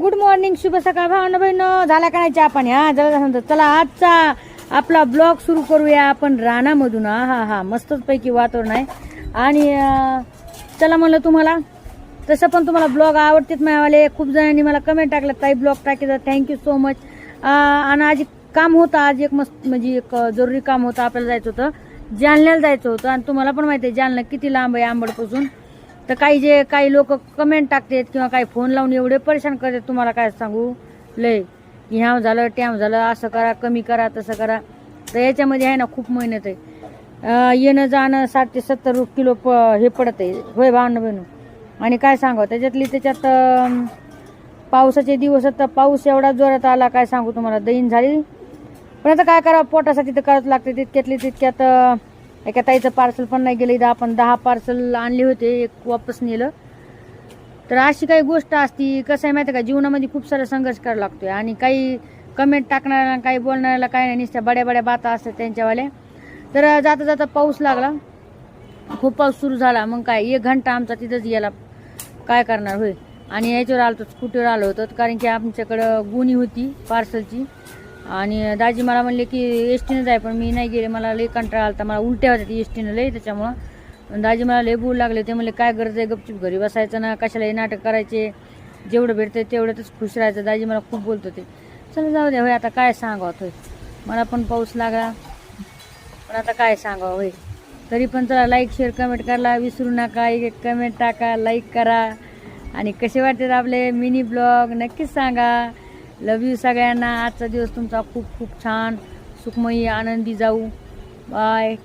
Good morning, शुभ सकाळ भावना बहिणं. झाला का नाही चहा पाणी? हा जरा सांगतो. चला आजचा आपला ब्लॉग सुरू करूया आपण रानामधून. हा मस्तच पैकी वातावरण आहे. आणि चला म्हणलं तुम्हाला तसं पण तुम्हाला ब्लॉग आवडतेच माझ्यावाले. खूप जणांनी मला कमेंट टाकलं ताई ब्लॉग टाकायचा, थँक्यू सो मच. आणि आज काम होतं, आज एक मस्त म्हणजे एक जरुरी काम होतं. आपल्याला जायचं होतं जालन्याला जायचं होतं. आणि तुम्हाला पण माहिती आहे जालना किती लांब आहे आंबडपासून. तर काही लोक कमेंट टाकतात किंवा काही फोन लावून एवढे परेशान करतात, तुम्हाला काय सांगू लय की ह्याव झालं टॅम झालं, असं करा कमी करा तसं करा. तर याच्यामध्ये आहे ना खूप मेहनत आहे. येणं जाणं 60 ते 70 किलो हे पडत आहे होय भावना बहिणू. आणि काय सांगावं त्याच्यात पावसाचे दिवस आता पाऊस एवढा जोरात आला काय सांगू तुम्हाला, दैन झाली. पण आता काय करावं, पोटासाठी तर करावंच लागते. तितक्यात एका ताईचं पार्सल पण नाही गेलं. इथं आपण 10 पार्सल आणले होते, एक वापस नेलं. तर अशी काही गोष्ट असती. कसं आहे माहिती आहे का, जीवनामध्ये खूप सारा संघर्ष करावा लागतोय. आणि काही कमेंट टाकणाऱ्याला काही बोलणाऱ्याला काही नाही, नुसत्या बड्या बाता असतात त्यांच्यावाल्या. तर जाता जाता पाऊस लागला, खूप पाऊस सुरू झाला. मग काय 1 घंटा आमचा तिथंच गेला, काय करणार होय. आणि याच्यावर आलो होतो, स्कूटीवर आलो होतो, कारण की आमच्याकडं गुणी होती पार्सलची. आणि दाजी मला म्हणले की एस टीनं जाय, पण मी नाही गेले. मला लई कंटाळा आला, मला उलट्या होत्या ती एस टीनं लई. त्याच्यामुळं दाजी मला लई बोलू लागले. ते म्हणले काय गरज आहे गपचूप घरी बसायचं ना, कशाला हे नाटक करायचे, जेवढं भेटतं तेवढ्यातच खुश राहायचं. दाजी मला खूप बोलत होते. चला जाऊ द्या होय, आता काय सांगावं होय. मला पण पाऊस लागला, पण आता काय सांगावं होय. तरी पण चला लाईक शेअर कमेंट करायला विसरू नका. एक कमेंट टाका, लाईक करा. आणि कसे वाटतात आपले मिनी ब्लॉग नक्कीच सांगा. लव यू सगळ्यांना. आजचा दिवस तुमचा खूप खूप छान सुखमयी आनंदी जाऊ. बाय.